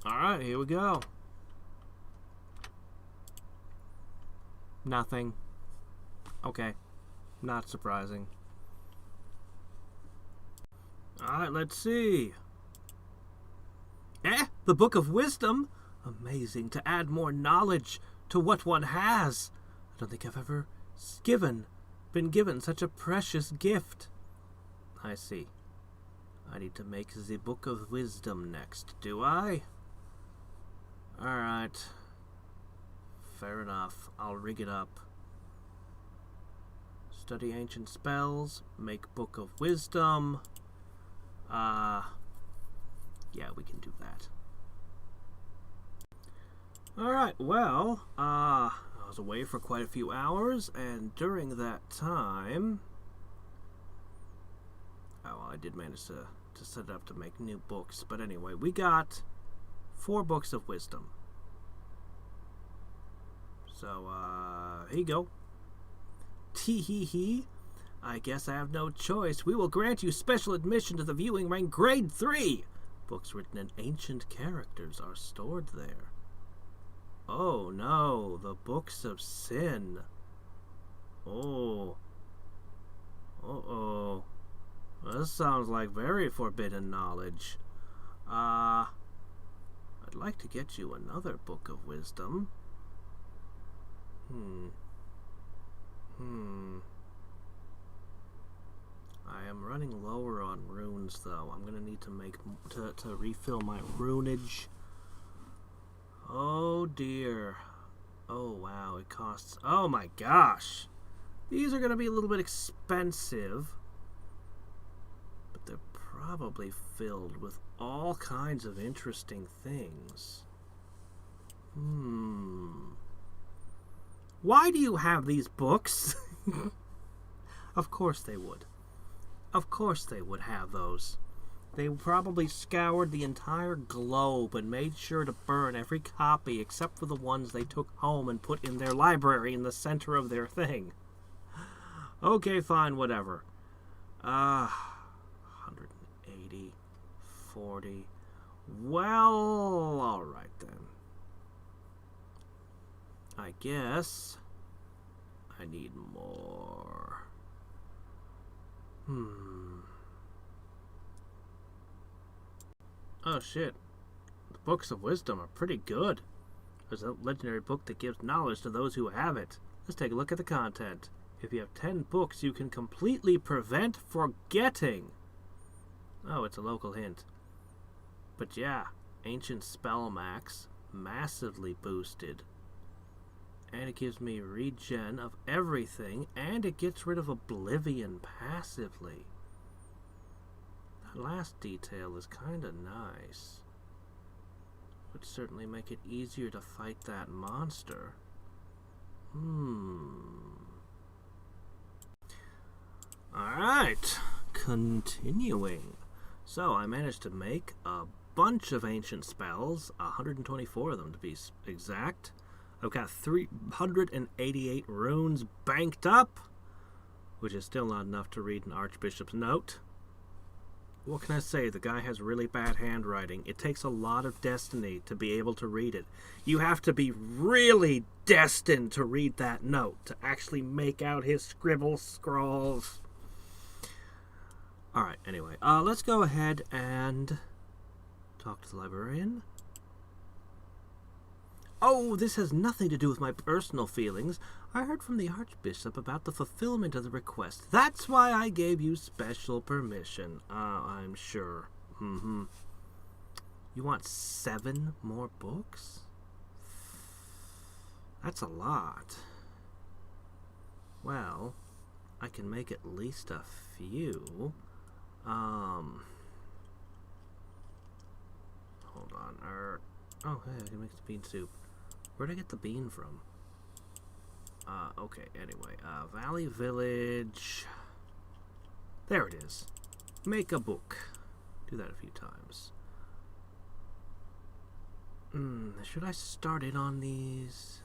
Alright, here we go. Nothing. Okay. Not surprising. Alright, let's see. The Book of Wisdom? Amazing, to add more knowledge to what one has. I don't think I've ever been given such a precious gift. I see. I need to make the Book of Wisdom next, do I? Alright. Fair enough. I'll rig it up. Study ancient spells. Make Book of Wisdom. Yeah, we can do that. Alright, well, I was away for quite a few hours, and during that time... Oh, well, I did manage to set it up to make new books, but anyway, we got 4 books of wisdom. So, here you go. Tee-hee-hee. I guess I have no choice. We will grant you special admission to the viewing rank grade 3. Books written in ancient characters are stored there. Oh no, the books of sin. Oh. Uh-oh. This sounds like very forbidden knowledge. I'd like to get you another book of wisdom. I am running lower on runes, though. I'm gonna need to make to refill my runage. Oh dear. Oh wow, it costs. Oh my gosh, these are gonna be a little bit expensive, but they're probably filled with all kinds of interesting things. Why do you have these books? Of course they would. Of course they would have those. They probably scoured the entire globe and made sure to burn every copy except for the ones they took home and put in their library in the center of their thing. Okay, fine, whatever. 180, 40. Well, alright then. I guess I need more. Oh shit. The books of wisdom are pretty good. There's a legendary book that gives knowledge to those who have it. Let's take a look at the content. If you have 10 books, you can completely prevent forgetting. Oh, it's a local hint. But yeah, ancient spell max, massively boosted. And it gives me regen of everything, and it gets rid of oblivion passively. That last detail is kinda nice. Would certainly make it easier to fight that monster. Alright, continuing. So, I managed to make a bunch of ancient spells, 124 of them to be exact. I've got 388 runes banked up, which is still not enough to read an Archbishop's note. What can I say? The guy has really bad handwriting. It takes a lot of destiny to be able to read it. You have to be really destined to read that note, to actually make out his scribble scrawls. Alright, anyway, let's go ahead and talk to the librarian. Oh, this has nothing to do with my personal feelings. I heard from the Archbishop about the fulfillment of the request. That's why I gave you special permission. I'm sure. You want 7 more books? That's a lot. Well, I can make at least a few. Hold on. Oh, hey, I can make the bean soup. Where'd I get the bean from? Okay, anyway. Valley Village. There it is. Make a book. Do that a few times. Should I start in on these?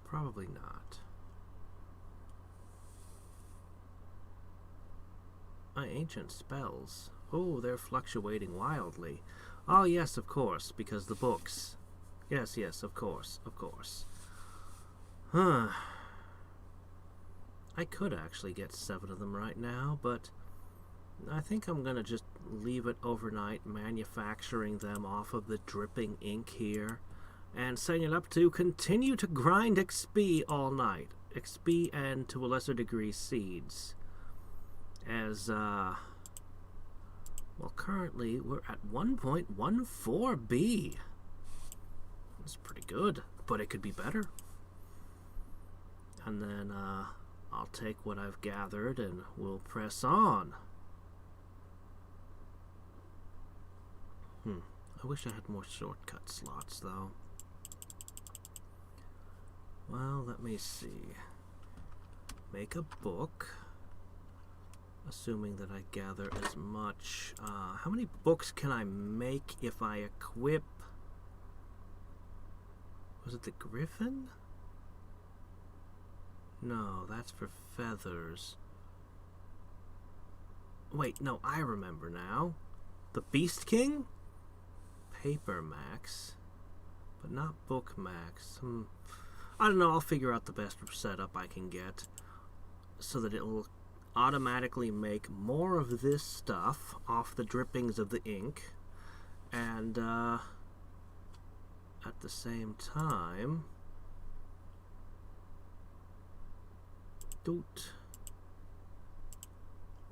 Probably not. My ancient spells. Oh, they're fluctuating wildly. Oh, yes, of course, because the books. Yes, yes, of course, of course. Huh. I could actually get 7 of them right now, but I think I'm going to just leave it overnight manufacturing them off of the dripping ink here and setting it up to continue to grind XP all night. XP and, to a lesser degree, seeds. As, well, currently we're at 1.14B. That's pretty good, but it could be better. And then, I'll take what I've gathered and we'll press on. I wish I had more shortcut slots, though. Well, let me see. Make a book. Assuming that I gather as much. How many books can I make if I equip... Was it the griffin? No, that's for feathers. Wait, no, I remember now. The Beast King? Paper max, but not book max. I don't know, I'll figure out the best setup I can get so that it'll automatically make more of this stuff off the drippings of the ink, and at the same time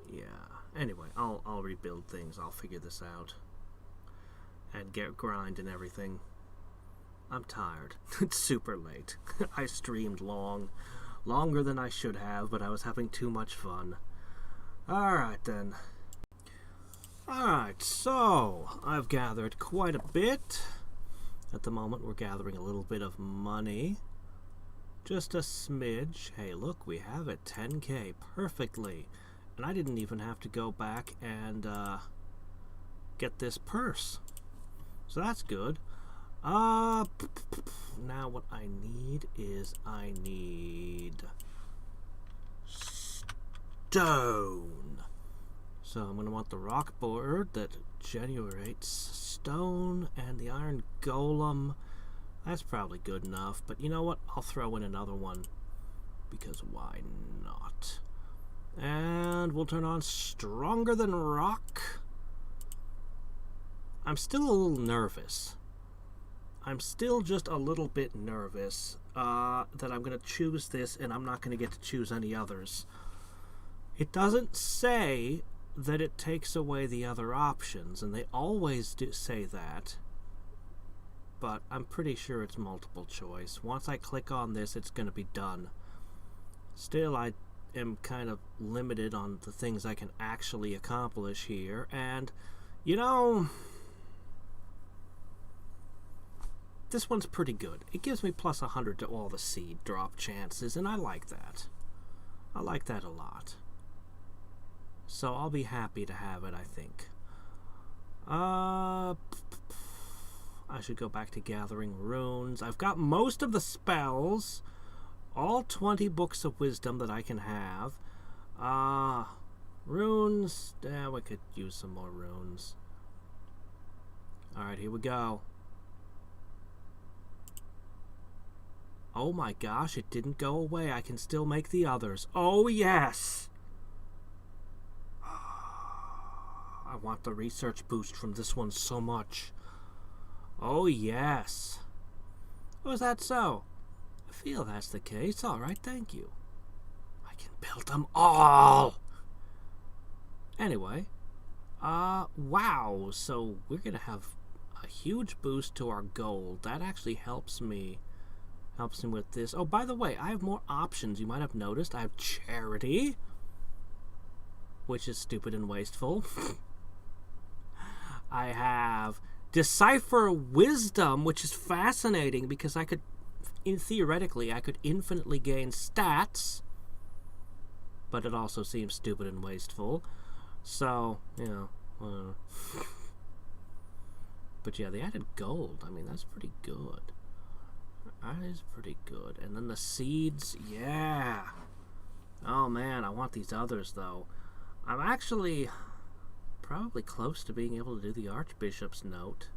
yeah, anyway, I'll rebuild things. I'll figure this out and get grind and everything. I'm tired. It's super late. I streamed longer than I should have, but I was having too much fun. Alright then. Alright, so I've gathered quite a bit. At the moment we're gathering a little bit of money. Just a smidge. Hey, look, we have it. 10K perfectly. And I didn't even have to go back and get this purse. So that's good. Now what I need is I need stone. So I'm going to want the rock board that generates stone and the iron golem. That's probably good enough, but you know what? I'll throw in another one because why not? And we'll turn on stronger than rock. I'm still a little nervous. I'm still just a little bit nervous that I'm going to choose this and I'm not going to get to choose any others. It doesn't say that it takes away the other options, and they always do say that, but I'm pretty sure it's multiple choice. Once I click on this, it's going to be done. Still, I am kind of limited on the things I can actually accomplish here, and, you know, this one's pretty good. It gives me plus 100 to all the seed drop chances, and I like that. I like that a lot. So I'll be happy to have it, I think. I should go back to gathering runes. I've got most of the spells. All 20 books of wisdom that I can have. Runes. We could use some more runes. Alright, here we go. Oh my gosh, it didn't go away. I can still make the others. Oh yes! I want the research boost from this one so much. Oh yes. Oh, is that so? I feel that's the case. Alright, thank you. I can build them all! Anyway. Wow. So we're gonna have a huge boost to our gold. That actually helps me with this. Oh, by the way, I have more options. You might have noticed. I have charity, which is stupid and wasteful. I have decipher wisdom, which is fascinating because I could, theoretically, I could infinitely gain stats, but it also seems stupid and wasteful. So, you know, but yeah, they added gold. I mean, that's pretty good. That is pretty good. And then the seeds, yeah. Oh man, I want these others though. I'm actually probably close to being able to do the Archbishop's Note.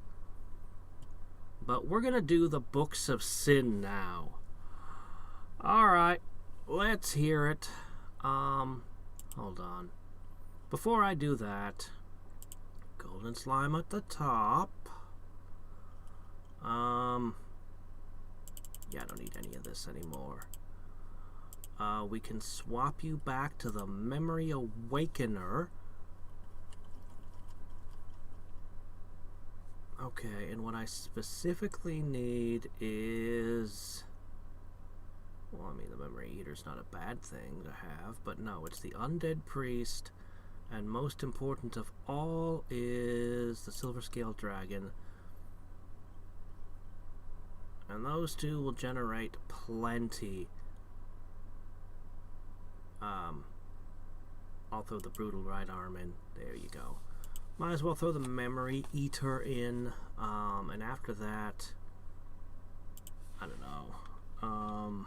But we're going to do the Books of Sin now. Alright, let's hear it. Hold on. Before I do that, golden slime at the top. Yeah, I don't need any of this anymore. We can swap you back to the Memory Awakener. Okay, and what I specifically need is... Well, I mean, the Memory Eater's not a bad thing to have, but no, it's the Undead Priest, and most important of all is the Silver Scale Dragon. And those two will generate plenty. I'll throw the Brutal Right Arm in. There you go. Might as well throw the Memory Eater in. And after that, I don't know.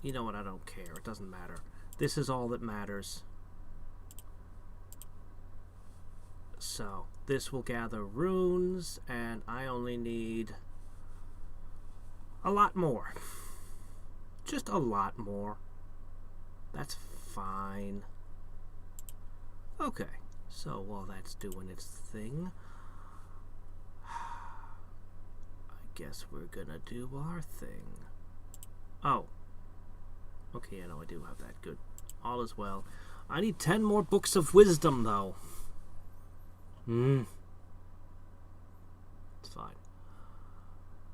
You know what? I don't care. It doesn't matter. This is all that matters. So, this will gather runes, and I only need a lot more. Just a lot more. That's fine. Okay, so while that's doing its thing, I guess we're gonna do our thing. Oh. Okay, I know I do have that. Good. All is well. I need 10 more books of wisdom, though. It's fine.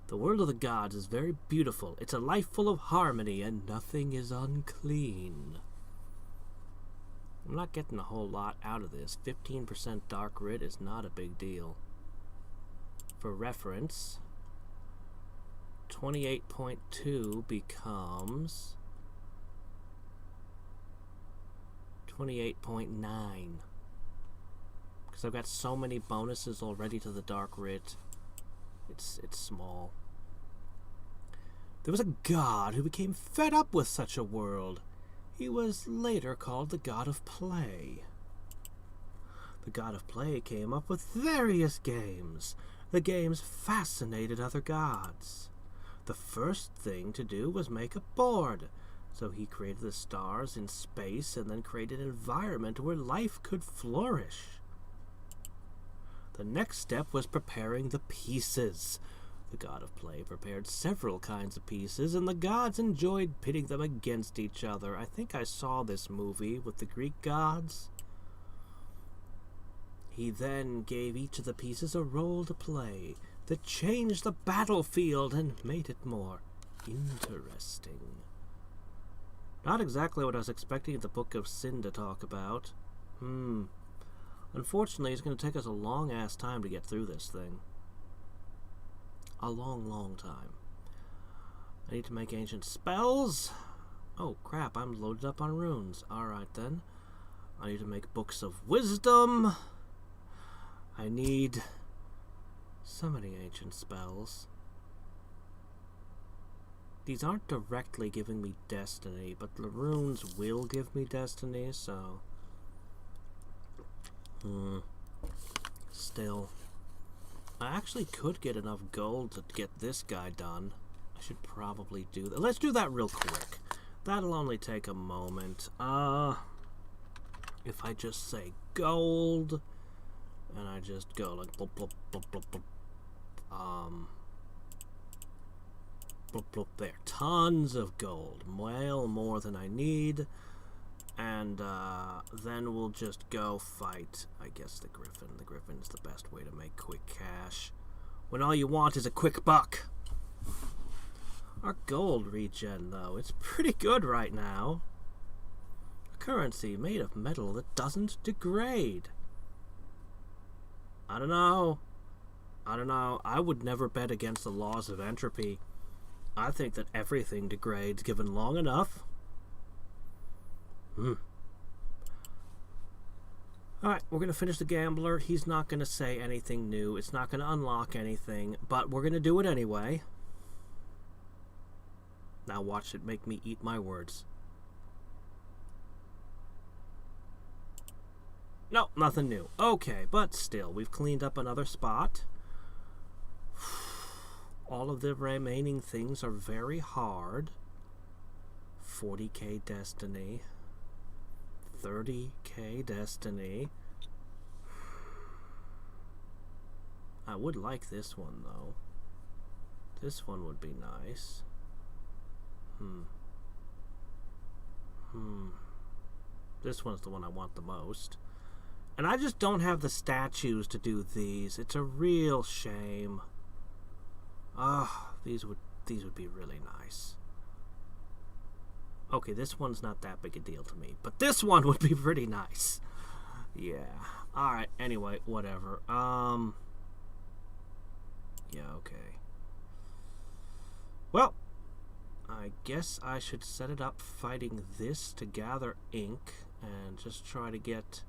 The world of the gods is very beautiful. It's a life full of harmony, and nothing is unclean. I'm not getting a whole lot out of this. 15% dark rid is not a big deal. For reference, 28.2 becomes 28.9. Because I've got so many bonuses already to the dark rid. It's small. There was a god who became fed up with such a world. He was later called the god of play. The god of play came up with various games. The games fascinated other gods. The first thing to do was make a board. So he created the stars in space and then created an environment where life could flourish. The next step was preparing the pieces. The god of play prepared several kinds of pieces, and the gods enjoyed pitting them against each other. I think I saw this movie with the Greek gods. He then gave each of the pieces a role to play that changed the battlefield and made it more interesting. Not exactly what I was expecting the Book of Sin to talk about. Unfortunately, it's going to take us a long-ass time to get through this thing. A long, long time. I need to make ancient spells. Oh, crap, I'm loaded up on runes. Alright, then. I need to make books of wisdom. I need so many ancient spells. These aren't directly giving me destiny, but the runes will give me destiny, so... Still. I actually could get enough gold to get this guy done. I should probably do that. Let's do that real quick. That'll only take a moment. If I just say gold, and I just go like blop, blop, blop, blop, blop. Blop, blop, there. Tons of gold. Well, more than I need. And then we'll just go fight, I guess, the Griffin. The Griffin is the best way to make quick cash. When all you want is a quick buck. Our gold regen, though, it's pretty good right now. A currency made of metal that doesn't degrade. I don't know. I would never bet against the laws of entropy. I think that everything degrades given long enough. Alright, we're going to finish the Gambler. He's not going to say anything new. It's not going to unlock anything, but we're going to do it anyway. Now watch it make me eat my words. No, nothing new. Okay, but still, we've cleaned up another spot. All of the remaining things are very hard. 40k destiny. 30k destiny. I would like this one, though. This one would be nice. This one's the one I want the most. And I just don't have the statues to do these. It's a real shame. These would be really nice. Okay, this one's not that big a deal to me, but this one would be pretty nice. Yeah. Alright, anyway, whatever. Yeah, okay. Well, I guess I should set it up fighting this to gather ink and just try to get...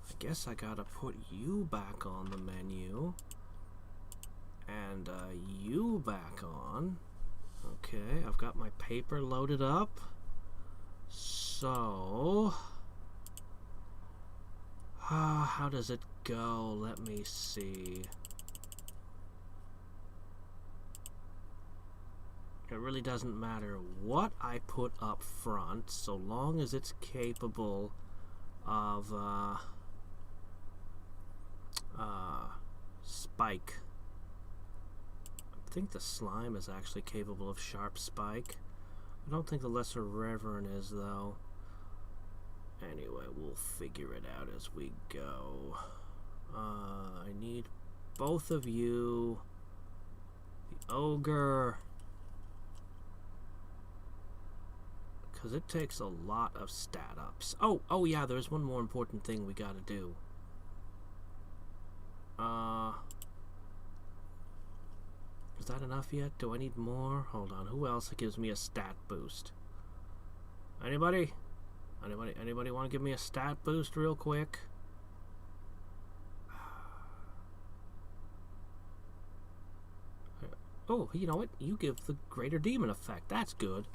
I guess I gotta put you back on the menu. And you back on. Okay, I've got my paper loaded up. So... how does it go? Let me see. It really doesn't matter what I put up front, so long as it's capable of spike. I think the slime is actually capable of sharp spike. I don't think the Lesser Reverend is, though. Anyway, we'll figure it out as we go. I need both of you. The Ogre. Because it takes a lot of stat ups. Oh yeah, there's one more important thing we gotta do. Is that enough yet? Do I need more? Hold on, who else gives me a stat boost? Anybody? Anybody want to give me a stat boost real quick? Oh, you know what? You give the Greater Demon effect. That's good.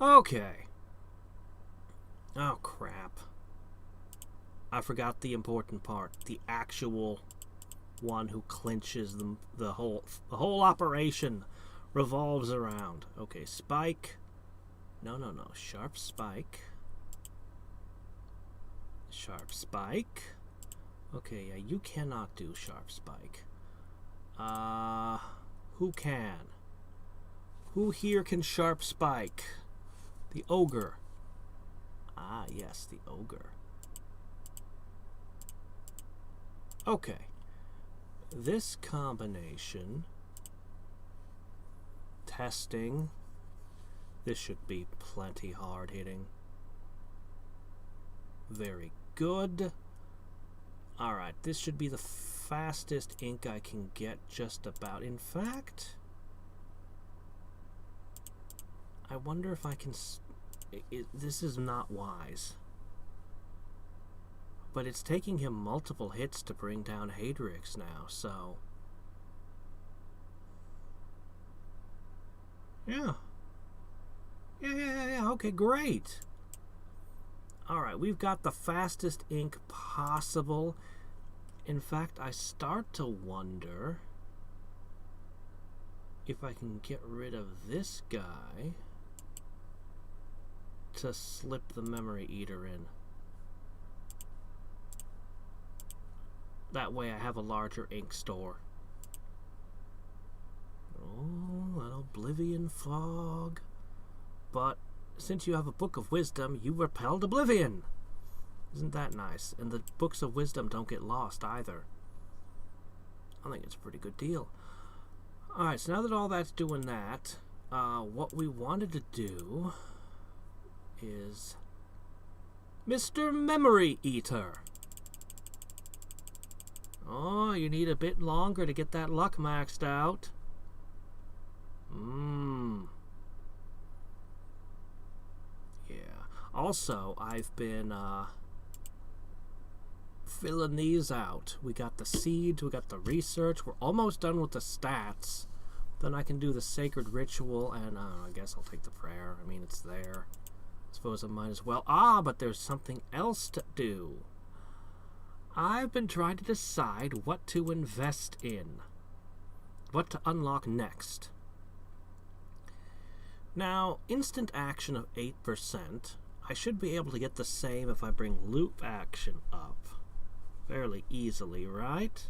Okay. Oh, crap. I forgot the important part. The actual one who clinches the whole operation revolves around. Okay, spike. No. Sharp spike. Sharp spike. Okay, yeah, you cannot do sharp spike. Who can? Who here can sharp spike? The Ogre. Ah, yes, the Ogre. Okay. This combination, testing, this should be plenty hard hitting. Very good. Alright, this should be the fastest ink I can get just about. In fact, I wonder if I can... this is not wise. But it's taking him multiple hits to bring down Hadrix now, so... Yeah. Yeah, okay, great. Alright, we've got the fastest ink possible. In fact, I start to wonder if I can get rid of this guy to slip the Memory Eater in. That way I have a larger ink store. Oh, that Oblivion fog. But since you have a Book of Wisdom, you repelled Oblivion. Isn't that nice? And the Books of Wisdom don't get lost either. I think it's a pretty good deal. Alright, so now that all that's doing that, what we wanted to do is Mr. Memory Eater. Oh, you need a bit longer to get that luck maxed out. Yeah. Also, I've been filling these out. We got the seeds, we got the research. We're almost done with the stats. Then I can do the sacred ritual, and I guess I'll take the prayer. I mean, it's there. I suppose I might as well. Ah, but there's something else to do. I've been trying to decide what to invest in. What to unlock next. Now, instant action of 8%, I should be able to get the same if I bring loop action up. Fairly easily, right?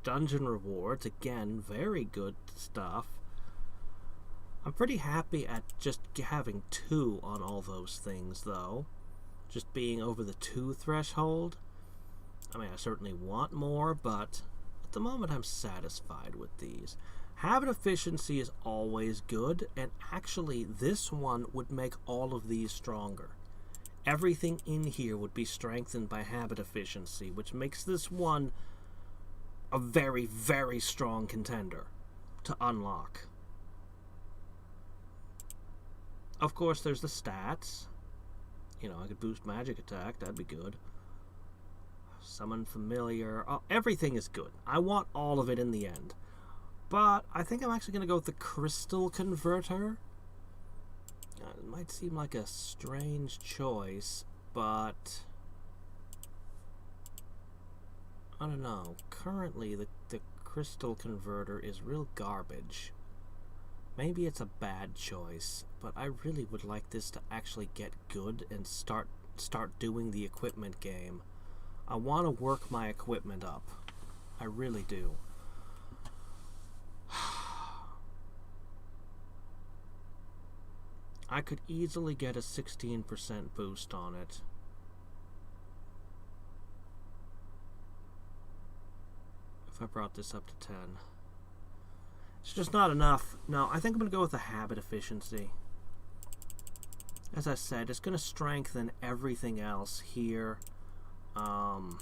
Dungeon rewards, again, very good stuff. I'm pretty happy at just having 2 on all those things, though. Just being over the 2 threshold. I mean, I certainly want more, but at the moment I'm satisfied with these. Habit efficiency is always good, and actually this one would make all of these stronger. Everything in here would be strengthened by habit efficiency, which makes this one a very, very strong contender to unlock. Of course, there's the stats. You know, I could boost magic attack, that'd be good. Summon familiar, everything is good. I want all of it in the end. But I think I'm actually going to go with the crystal converter. It might seem like a strange choice, but I don't know. Currently, the crystal converter is real garbage. Maybe it's a bad choice, but I really would like this to actually get good and start doing the equipment game. I want to work my equipment up. I really do. I could easily get a 16% boost on it. If I brought this up to 10. It's just not enough. No, I think I'm going to go with the habit efficiency. As I said, it's going to strengthen everything else here. Oh,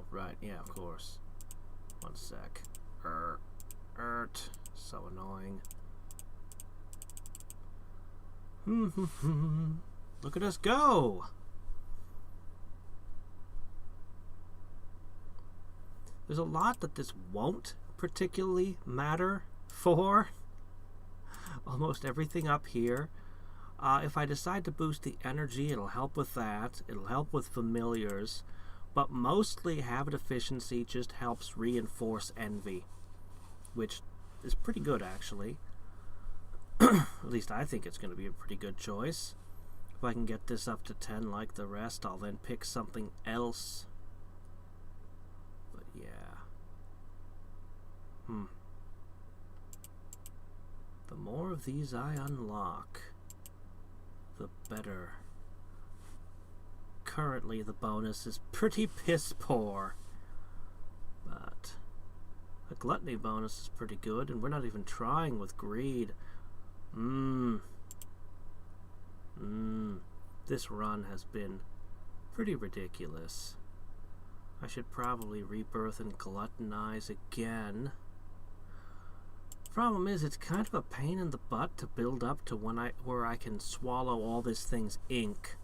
right. Yeah, of course. One sec. So annoying. Look at us go! There's a lot that this won't particularly matter for. Almost everything up here. If I decide to boost the energy, it'll help with that. It'll help with familiars. But mostly habit efficiency just helps reinforce envy, which is pretty good, actually. At least I think it's going to be a pretty good choice. If I can get this up to 10 like the rest, I'll then pick something else. But yeah. The more of these I unlock, the better. Currently the bonus is pretty piss poor. But the gluttony bonus is pretty good, and we're not even trying with greed. This run has been pretty ridiculous. I should probably rebirth and gluttonize again. Problem is, it's kind of a pain in the butt to build up to where I can swallow all this thing's ink.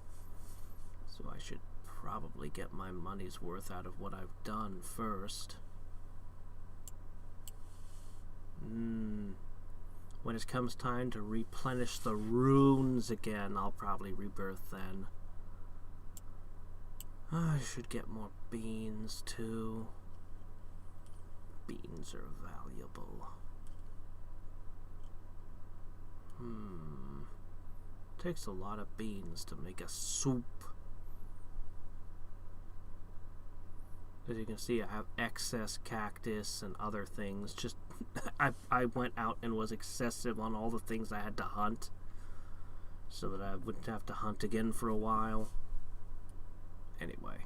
So I should probably get my money's worth out of what I've done first. When it comes time to replenish the runes again, I'll probably rebirth then. I should get more beans too. Beans are valuable. Takes a lot of beans to make a soup. As you can see, I have excess cactus and other things. Just I went out and was excessive on all the things I had to hunt, so that I wouldn't have to hunt again for a while. Anyway,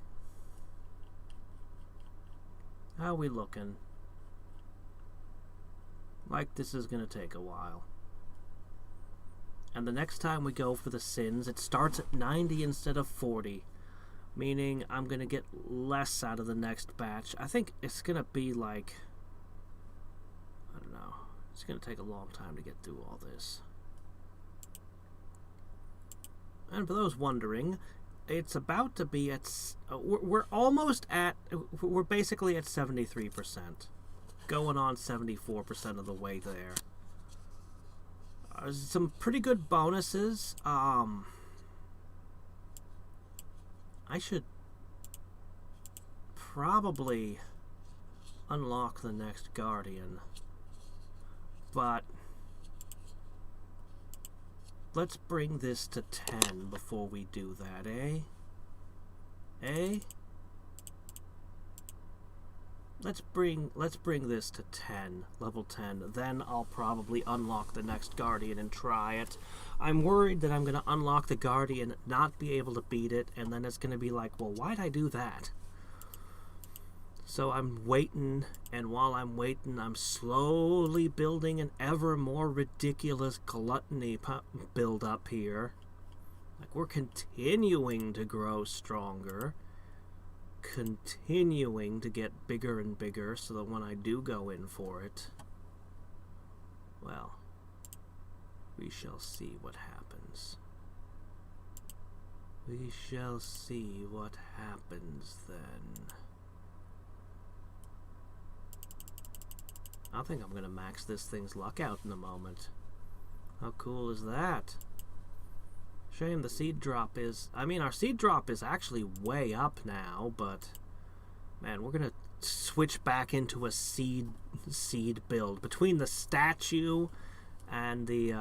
how are we looking? Like this is gonna take a while. And the next time we go for the sins, it starts at 90 instead of 40. Meaning I'm going to get less out of the next batch. I think it's going to be like, I don't know. It's going to take a long time to get through all this. And for those wondering, it's about to be at, we're almost at, we're basically at 73%. Going on 74% of the way there. Some pretty good bonuses. I should probably unlock the next Guardian. But let's bring this to 10 before we do that, eh? Eh? Let's bring this to 10, level 10. Then I'll probably unlock the next Guardian and try it. I'm worried that I'm going to unlock the Guardian, not be able to beat it, and then it's going to be like, well, why'd I do that? So I'm waiting, and while I'm waiting, I'm slowly building an ever more ridiculous gluttony build up here. Like, we're continuing to grow stronger. Continuing to get bigger and bigger so that when I do go in for it, well, we shall see what happens. We shall see what happens then. I think I'm gonna max this thing's luck out in a moment. How cool is that? Shame the seed drop is... I mean, our seed drop is actually way up now, but... Man, we're gonna switch back into a seed build. Between the statue and the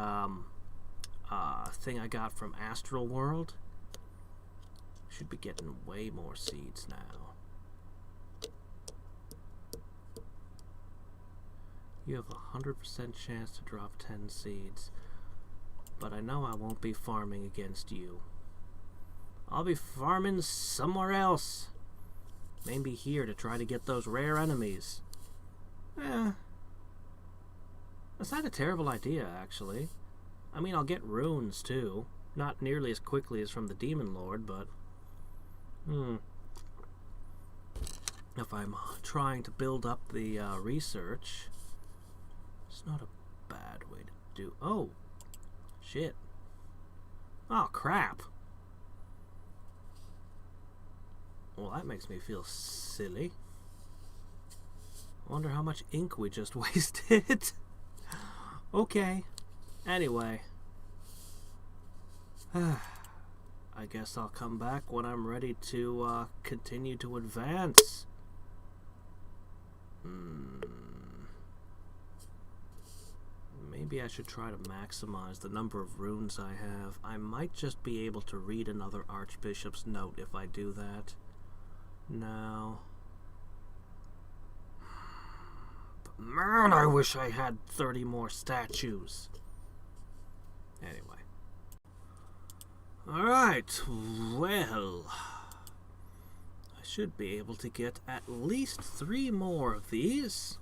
thing I got from Astral World, should be getting way more seeds now. You have a 100% chance to drop 10 seeds. But I know I won't be farming against you. I'll be farming somewhere else. Maybe here to try to get those rare enemies. That's not a terrible idea, actually. I mean, I'll get runes, too. Not nearly as quickly as from the Demon Lord, but... If I'm trying to build up the research, it's not a bad way to do... Oh! Shit. Oh, crap. Well, that makes me feel silly. I wonder how much ink we just wasted. Okay. Anyway. I guess I'll come back when I'm ready to continue to advance. Maybe I should try to maximize the number of runes I have. I might just be able to read another Archbishop's note if I do that. No. But man, I wish I had 30 more statues. Anyway. Alright, well... I should be able to get at least 3 more of these.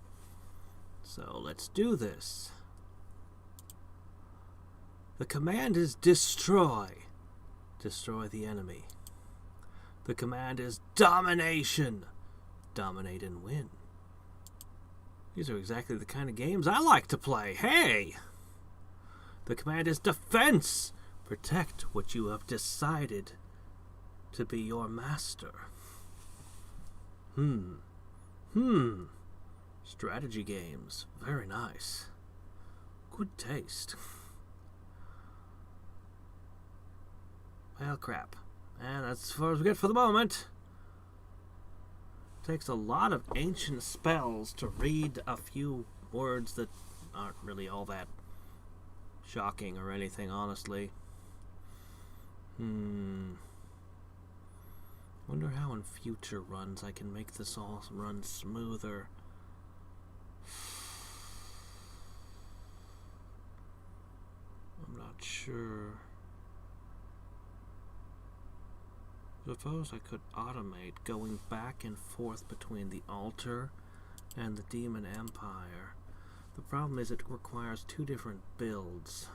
So let's do this. The command is destroy. Destroy the enemy. The command is domination. Dominate and win. These are exactly the kind of games I like to play. Hey! The command is defense. Protect what you have decided to be your master. Strategy games. Very nice. Good taste. Well, crap. And that's as far as we get for the moment. Takes a lot of ancient spells to read a few words that aren't really all that shocking or anything, honestly. Wonder how in future runs I can make this all run smoother. I'm not sure. Suppose I could automate going back and forth between the altar and the Demon Empire. The problem is it requires 2 different builds.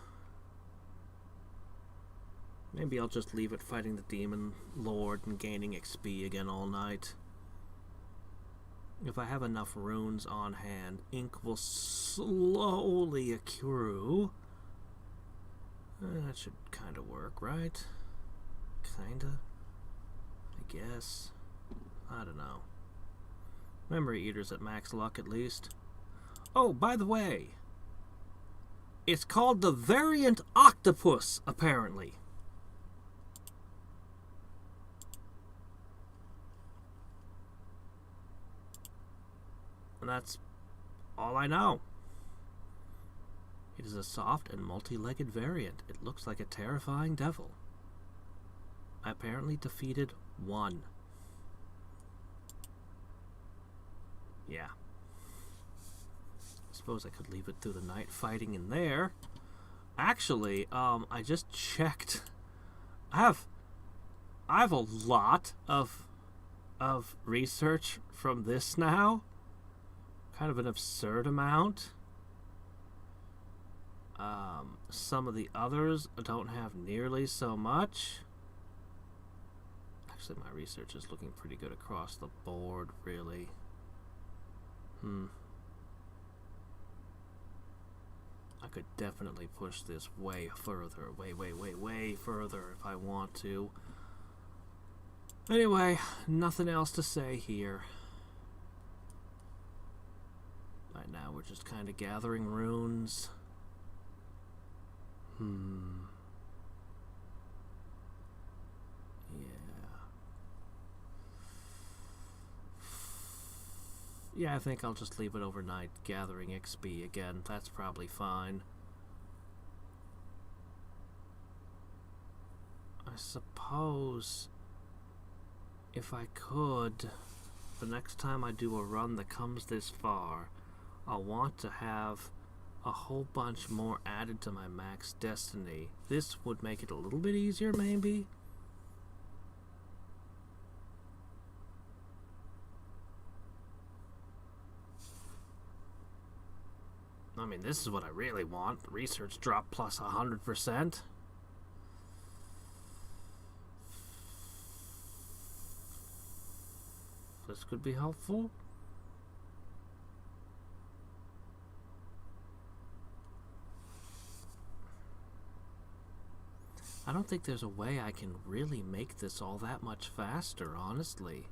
Maybe I'll just leave it fighting the Demon Lord and gaining XP again all night. If I have enough runes on hand, ink will slowly accrue. That should kind of work, right? Kinda? I guess. I don't know. Memory Eater's at max luck at least. Oh, by the way, it's called the Variant Octopus, apparently. And that's all I know. It is a soft and multi-legged variant. It looks like a terrifying devil. I apparently defeated one. Yeah. I suppose I could leave it through the night fighting in there. Actually, I just checked. I have a lot of research from this now. Kind of an absurd amount. Some of the others don't have nearly so much. Actually, my research is looking pretty good across the board, really. I could definitely push this way further. Way further if I want to. Anyway, nothing else to say here. Right now we're just kind of gathering runes. Yeah, I think I'll just leave it overnight gathering XP again. That's probably fine. I suppose if I could, the next time I do a run that comes this far, I'll want to have a whole bunch more added to my max destiny. This would make it a little bit easier, maybe? I mean, this is what I really want. Research drop plus 100%. This could be helpful. I don't think there's a way I can really make this all that much faster, honestly.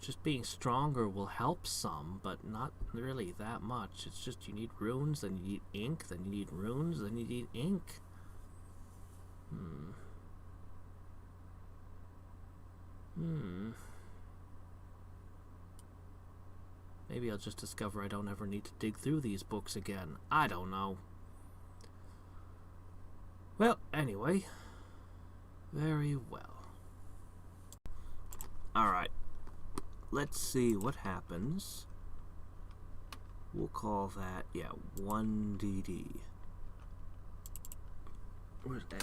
Just being stronger will help some, but not really that much. It's just you need runes, then you need ink, then you need runes, then you need ink. Maybe I'll just discover I don't ever need to dig through these books again. I don't know. Well, anyway. Very well. Alright. Let's see what happens. We'll call that, 1DD. Where's A?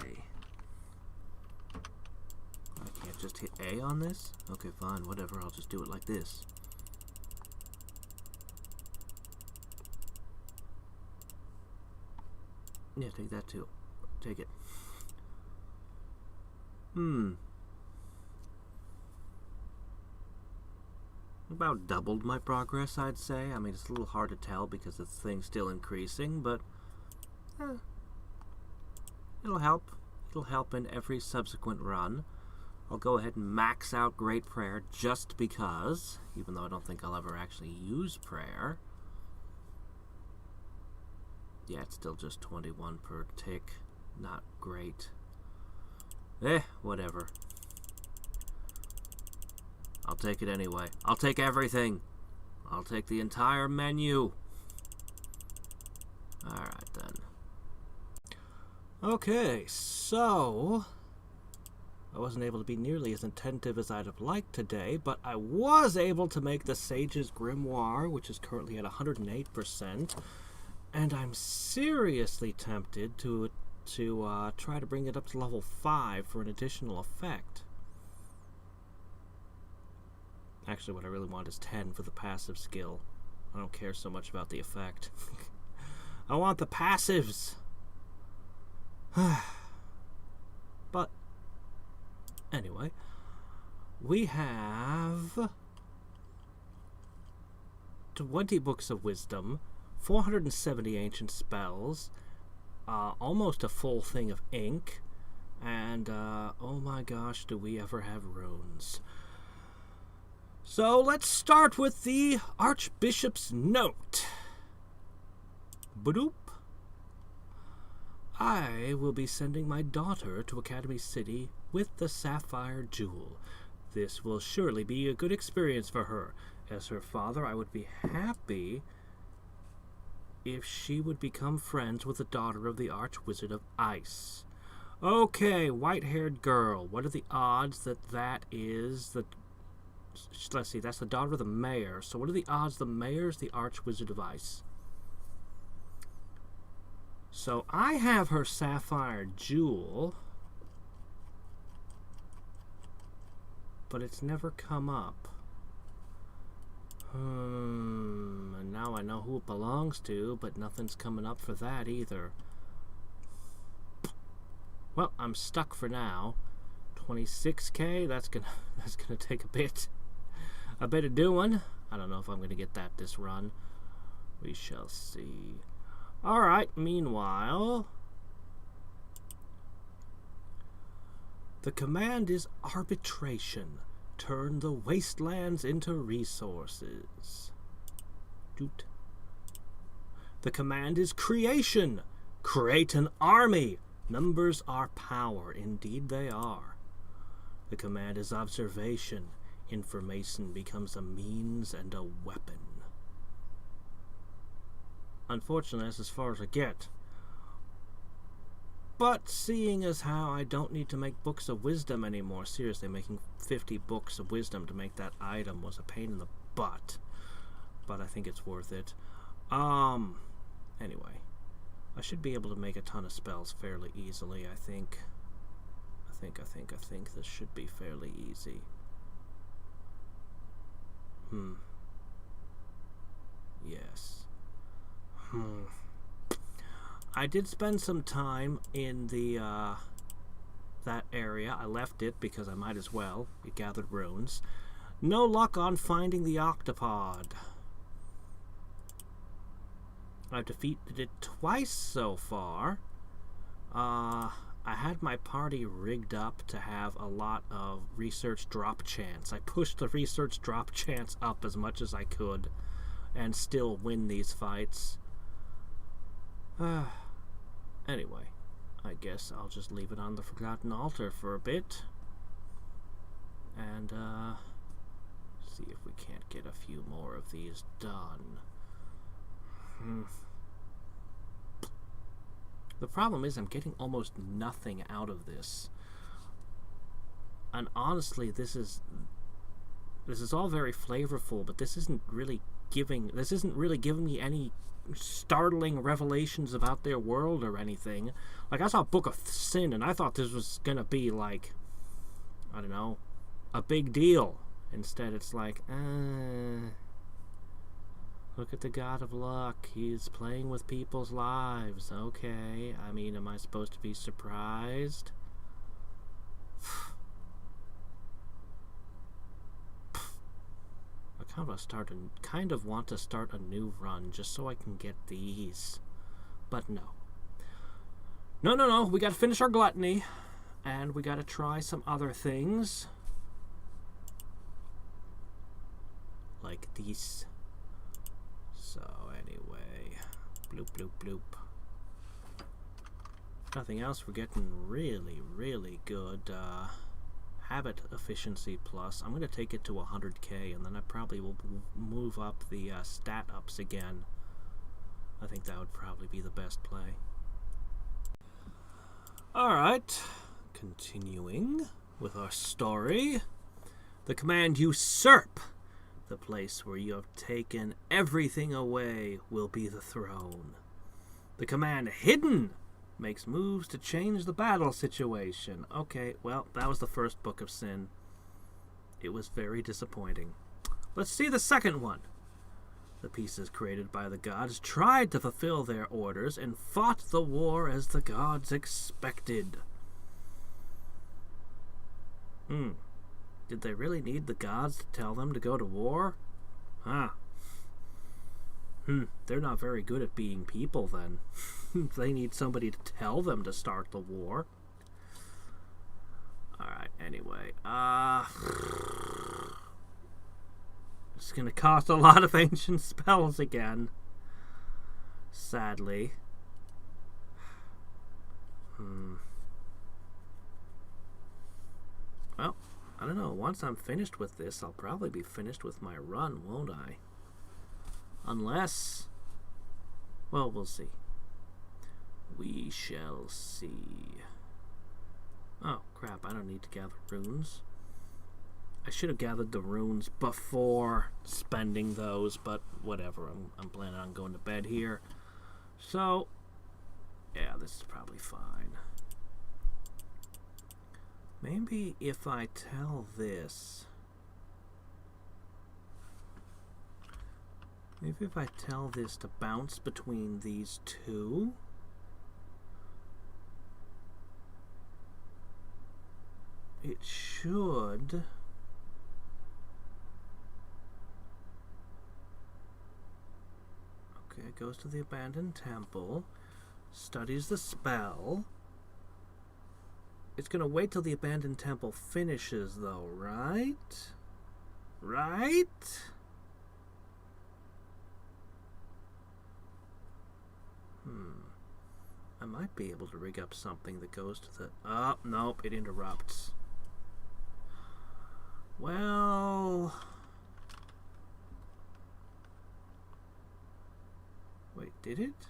I can't just hit A on this? Okay, fine, whatever, I'll just do it like this. Yeah, take that too. Take it. About doubled my progress, I'd say. I mean, it's a little hard to tell because the thing's still increasing, but it'll help. It'll help in every subsequent run. I'll go ahead and max out Great Prayer just because, even though I don't think I'll ever actually use prayer. Yeah, it's still just 21 per tick. Not great. Whatever. I'll take it anyway. I'll take everything. I'll take the entire menu. Alright then. Okay, so I wasn't able to be nearly as attentive as I'd have liked today, but I was able to make the Sage's Grimoire, which is currently at 108%, and I'm seriously tempted to try to bring it up to level 5 for an additional effect. Actually, what I really want is 10 for the passive skill. I don't care so much about the effect. I want the passives! But, anyway, we have 20 books of wisdom, 470 ancient spells, almost a full thing of ink, and, oh my gosh, do we ever have runes. So let's start with the Archbishop's Note. Badoop. I will be sending my daughter to Academy City with the Sapphire Jewel. This will surely be a good experience for her. As her father, I would be happy if she would become friends with the daughter of the Archwizard of Ice. Okay, white-haired girl. What are the odds that is the... Let's see, that's the daughter of the mayor. So what are the odds the mayor's the Archwizard of Ice? So I have her sapphire jewel, but it's never come up. And now I know who it belongs to, but nothing's coming up for that either. Well, I'm stuck for now. 26k, that's gonna take a bit of doing. I don't know if I'm gonna get that this run. We shall see. Alright, meanwhile, the command is arbitration. Turn the wastelands into resources. Doot. The command is creation. Create an army. Numbers are power. Indeed they are. The command is observation. Information becomes a means and a weapon. Unfortunately, that's as far as I get. But seeing as how I don't need to make books of wisdom anymore, seriously, making 50 books of wisdom to make that item was a pain in the butt. But I think it's worth it. Anyway, I should be able to make a ton of spells fairly easily, I think. I think this should be fairly easy. Yes. I did spend some time in the, that area. I left it because I might as well. We gathered runes. No luck on finding the octopod. I've defeated it twice so far. I had my party rigged up to have a lot of research drop chance. I pushed the research drop chance up as much as I could and still win these fights. Anyway, I guess I'll just leave it on the Forgotten Altar for a bit. And, see if we can't get a few more of these done. The problem is I'm getting almost nothing out of this. And honestly, this is all very flavorful, but this isn't really giving me any startling revelations about their world or anything. Like, I saw Book of Sin and I thought this was gonna be like, I don't know, a big deal. Instead it's like, look at the God of Luck, he's playing with people's lives. Okay, I mean, am I supposed to be surprised? I kind of want to start a new run just so I can get these. But no. No, we gotta finish our gluttony. And we gotta try some other things. Like these. So anyway. Bloop, bloop, bloop. Nothing else, we're getting really, really good, habit efficiency plus. I'm going to take it to 100k, and then I probably will move up the stat ups again. I think that would probably be the best play. Alright, continuing with our story. The command usurp, the place where you have taken everything away, will be the throne. The command hidden makes moves to change the battle situation. Okay, well, that was the first Book of Sin. It was very disappointing. Let's see the second one. The pieces created by the gods tried to fulfill their orders and fought the war as the gods expected. Did they really need the gods to tell them to go to war? They're not very good at being people then. They need somebody to tell them to start the war. Alright, anyway. It's gonna cost a lot of ancient spells again. Sadly. Well, I don't don't know. Once I'm finished with this, I'll probably be finished with my run, won't I? Unless... well, we'll see. We shall see. Oh, crap. I don't need to gather runes. I should have gathered the runes before spending those, but whatever. I'm planning on going to bed here. So, yeah, this is probably fine. Maybe if I tell this... maybe if I tell this to bounce between these two... it should... okay, it goes to the abandoned temple, studies the spell. It's gonna wait till the abandoned temple finishes, though, right? Right? I might be able to rig up something that goes to the... oh, nope, it interrupts. Well... wait, did it?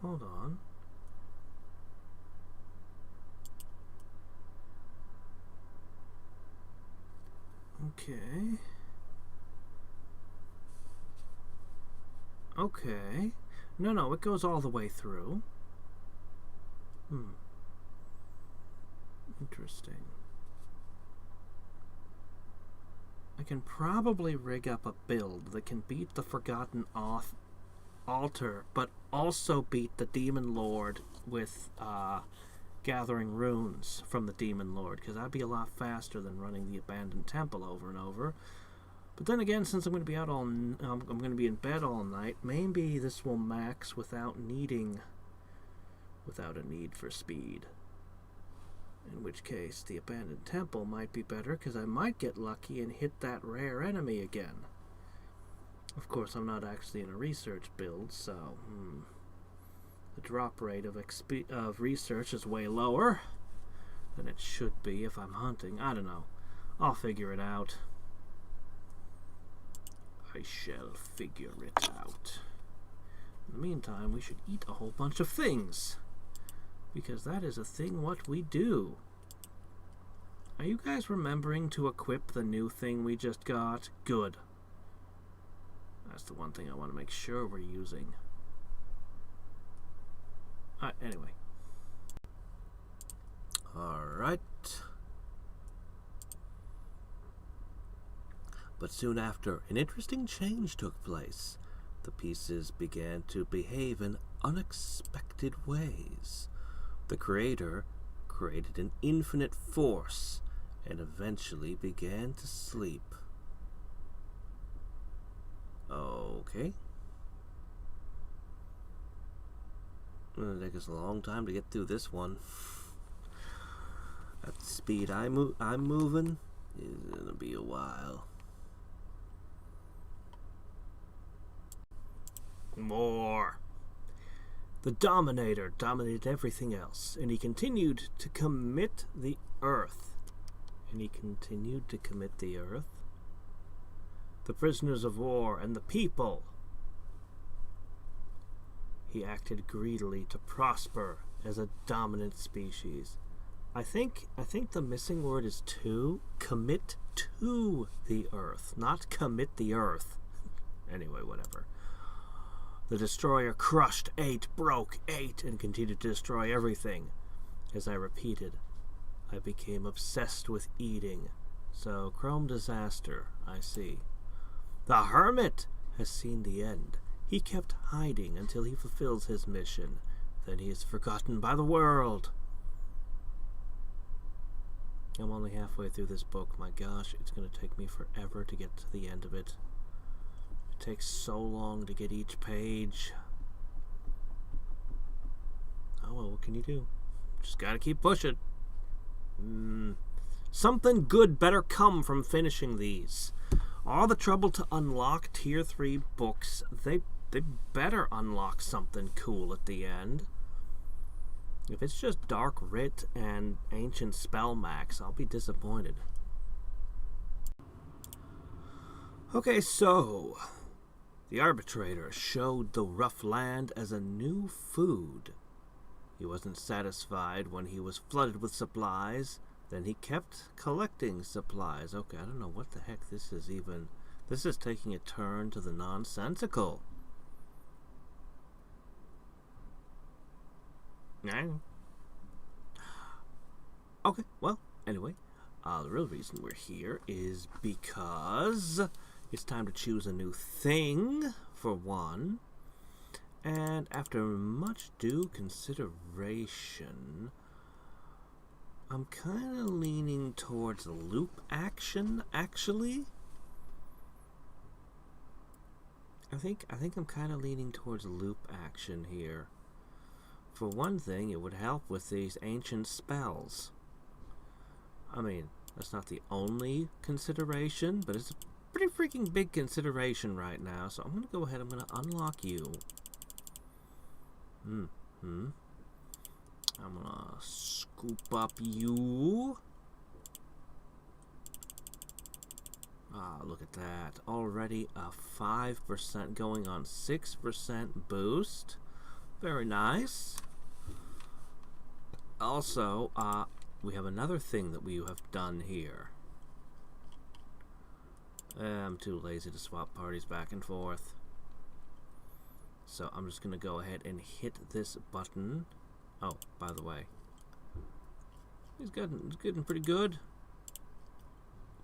Hold on. Okay. Okay. No, it goes all the way through. Interesting. I can probably rig up a build that can beat the Forgotten Altar, but also beat the Demon Lord with gathering runes from the Demon Lord, because that'd be a lot faster than running the abandoned temple over and over. But then again, since I'm going to be out I'm going to be in bed all night, maybe this will max without a need for speed. In which case, the abandoned temple might be better, because I might get lucky and hit that rare enemy again. Of course, I'm not actually in a research build, so the drop rate of research is way lower than it should be if I'm hunting. I don't know. I'll figure it out. I shall figure it out. In the meantime, we should eat a whole bunch of things, because that is a thing what we do. Are you guys remembering to equip the new thing we just got? Good. That's the one thing I want to make sure we're using. Anyway. Alright. But soon after, an interesting change took place. The pieces began to behave in unexpected ways. The Creator created an infinite force and eventually began to sleep. Okay. It'll take us a long time to get through this one. At the speed I'm moving, it's gonna be a while. More. The Dominator dominated everything else, and he continued to commit the earth. The prisoners of war and the people. He acted greedily to prosper as a dominant species. I think the missing word is to. Commit to the earth, not commit the earth. Anyway, whatever. The destroyer crushed, ate, broke, ate, and continued to destroy everything. As I repeated, I became obsessed with eating. So, Chrome Disaster, I see. The Hermit has seen the end. He kept hiding until he fulfills his mission. Then he is forgotten by the world. I'm only halfway through this book. My gosh, it's going to take me forever to get to the end of it. It takes so long to get each page. Oh well, what can you do? Just gotta keep pushing. Something good better come from finishing these. All the trouble to unlock tier 3 books, they better unlock something cool at the end. If it's just Dark Writ and Ancient Spell Max, I'll be disappointed. Okay, so the arbitrator showed the rough land as a new food. He wasn't satisfied when he was flooded with supplies. Then he kept collecting supplies. Okay, I don't know what the heck this is even. This is taking a turn to the nonsensical. Okay, well, anyway, the real reason we're here is because it's time to choose a new thing, for one. And after much due consideration, I'm kind of leaning towards loop action, actually. I think I'm kind of leaning towards loop action here. For one thing, it would help with these ancient spells. I mean, that's not the only consideration, but it's a pretty freaking big consideration right now. So I'm going to go ahead, I'm going to unlock you. I'm going to scoop up you. Look at that. Already a 5% going on 6% boost. Very nice. Also, we have another thing that we have done here. I'm too lazy to swap parties back and forth. So I'm just going to go ahead and hit this button. Oh, by the way, he's getting pretty good.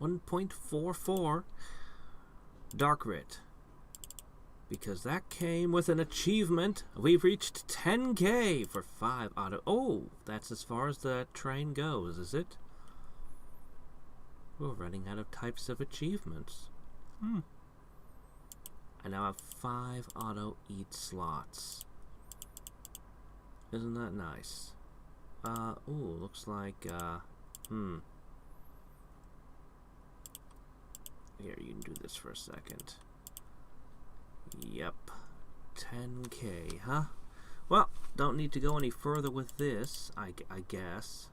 1.44 Dark Writ. Because that came with an achievement. We've reached 10K for 5 out of... Oh, that's as far as the train goes, is it? We're running out of types of achievements. I now have 5 auto eat slots. Isn't that nice? Ooh, looks like, Here, you can do this for a second. Yep. 10K, huh? Well, don't need to go any further with this, I guess.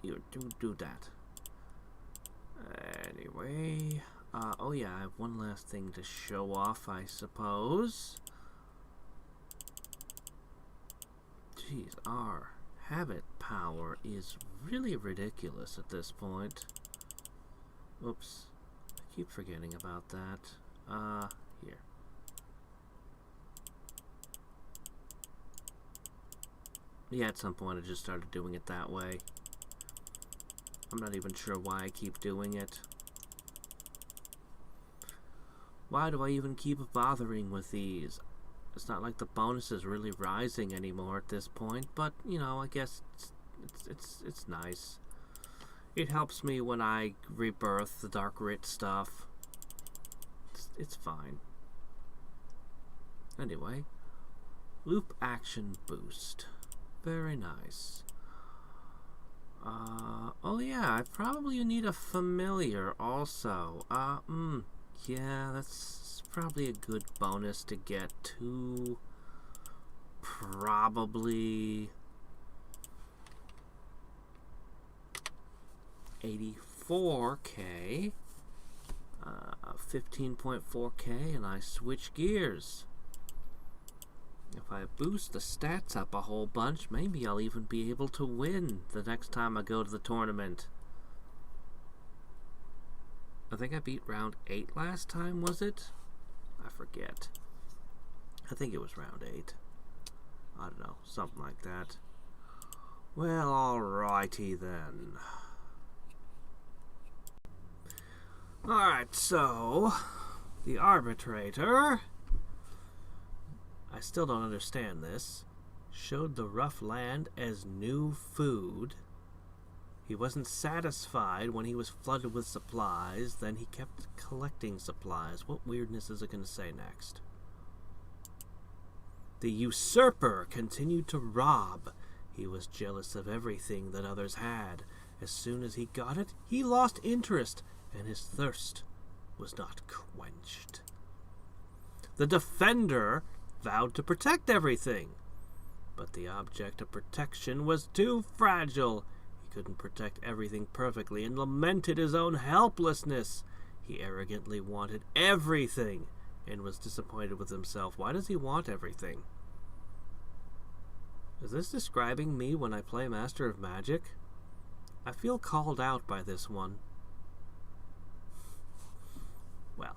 You do that. Anyway, oh yeah, I have one last thing to show off, I suppose. Jeez, our habit power is really ridiculous at this point. Oops, I keep forgetting about that. Here. Yeah, at some point I just started doing it that way. I'm not even sure why I keep doing it. Why do I even keep bothering with these? It's not like the bonus is really rising anymore at this point, but, you know, I guess it's nice. It helps me when I rebirth the Dark Writ stuff. It's fine. Anyway, loop action boost. Very nice. Oh yeah, I probably need a familiar also. Yeah, that's probably a good bonus to get to. Probably 84K, 15.4K, and I switch gears. If I boost the stats up a whole bunch, maybe I'll even be able to win the next time I go to the tournament. I think I beat round 8 last time, was it? I forget. I think it was round 8. I don't know, something like that. Well, alrighty then. Alright, so the arbitrator, I still don't understand this, showed the rough land as new food. He wasn't satisfied when he was flooded with supplies, then he kept collecting supplies. What weirdness is it going to say next? The usurper continued to rob. He was jealous of everything that others had. As soon as he got it, he lost interest, and his thirst was not quenched. The defender vowed to protect everything, but the object of protection was too fragile. couldn't protect everything perfectly and lamented his own helplessness. He arrogantly wanted everything and was disappointed with himself. Why does he want everything? Is this describing me when I play Master of Magic? I feel called out by this one. Well.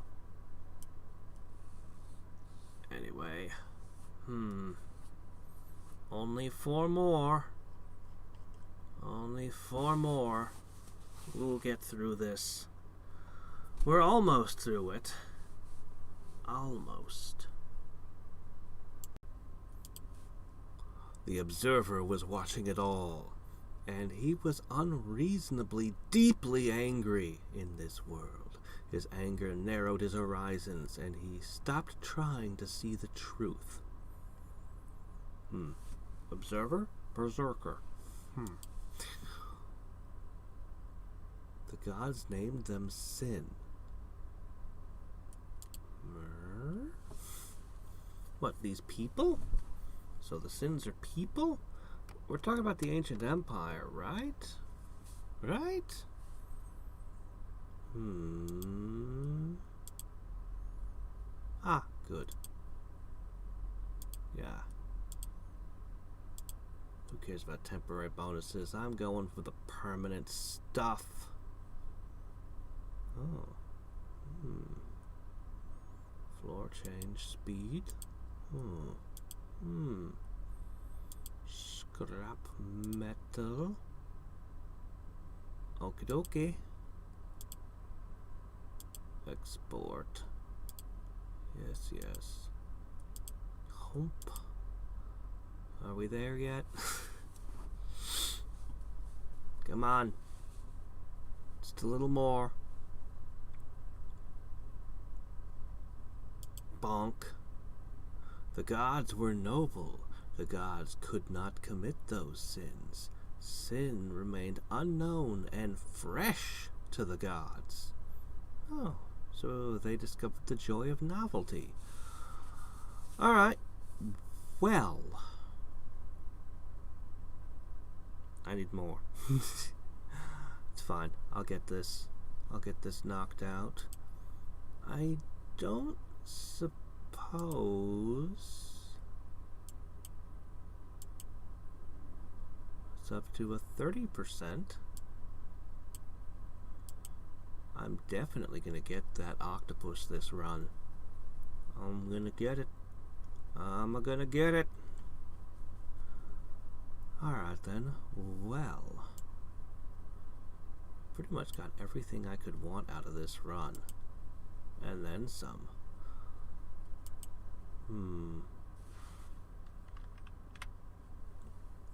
Anyway. Only 4 more. Only 4 more. We'll get through this. We're almost through it. Almost. The observer was watching it all, and he was unreasonably deeply angry in this world. His anger narrowed his horizons, and he stopped trying to see the truth. Observer? Berserker. The gods named them sin. What, these people? So the sins are people? We're talking about the ancient empire, right? Right? Ah, good. Yeah. Who cares about temporary bonuses? I'm going for the permanent stuff. Oh. Floor change speed. Scrap metal. Okie dokie. Export. Yes, yes. Hump. Are we there yet? Come on. Just a little more. Bonk. The gods were noble. The gods could not commit those sins. Sin remained unknown and fresh to the gods. Oh, so they discovered the joy of novelty. Alright. Well. I need more. It's fine. I'll get this. I'll get this knocked out. I don't suppose it's up to a 30%. I'm definitely gonna get that octopus this run. I'm gonna get it. I'm gonna get it. Alright then. Well, pretty much got everything I could want out of this run. And then some.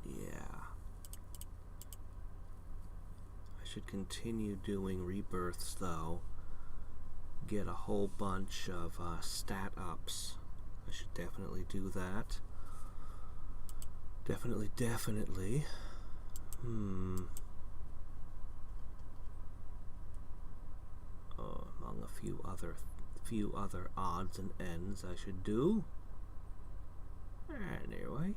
Yeah. I should continue doing rebirths though. Get a whole bunch of stat ups. I should definitely do that. Definitely. Among a few other odds and ends I should do. Anyway.